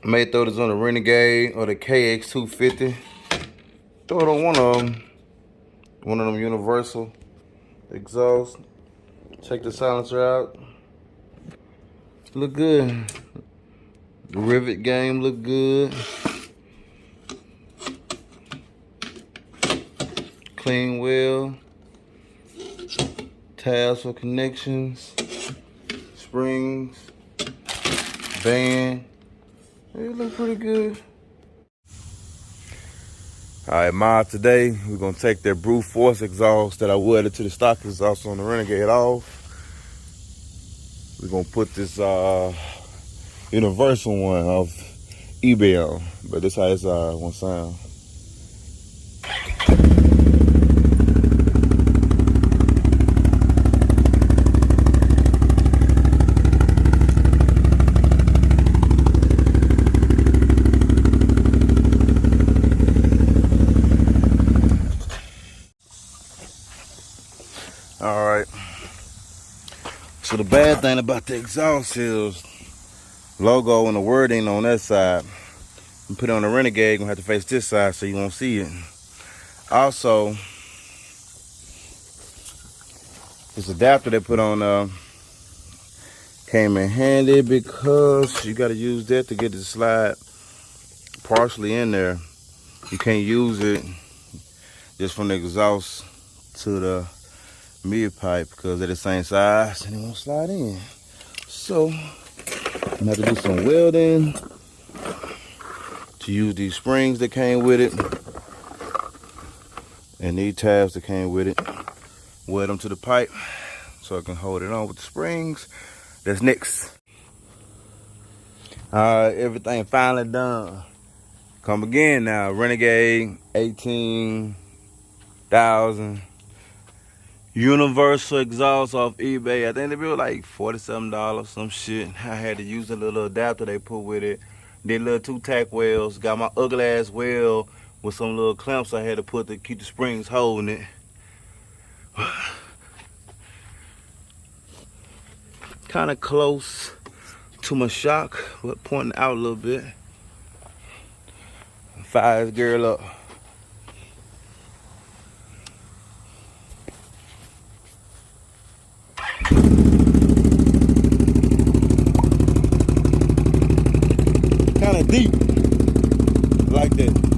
I may throw this on the Renegade or the KX250. Throw it on one of them universal exhausts. Check the silencer out. Look good. The rivet game look good. Clean wheel. Tabs for connections. Springs. Band. It look pretty good. Alright, mod, today we're gonna take that brute force exhaust that I welded to the stock exhaust on the Renegade off. We're gonna put this universal one off eBay on, but this how it's gonna sound. Alright, so the bad thing about the exhaust is logo and the wording on that side. You put it on the Renegade, you're gonna have to face this side so you won't see it. Also, this adapter they put on came in handy because you gotta use that to get the slide partially in there. You can't use it just from the exhaust to the mid pipe because they're the same size and it won't slide in. So I'm gonna have to do some welding to use these springs that came with it and these tabs that came with it. Weld them to the pipe so I can hold it on with the springs. That's next. Everything finally done. Come again now. Renegade 18,000. Universal exhaust off eBay. I think they were like $47, some shit. I had to use a little adapter they put with it. Did little 2-tack welds. Got my ugly ass weld with some little clamps I had to put to keep the springs holding it. Kind of close to my shock, but pointing out a little bit. Fire this girl up. Kind of deep, like that.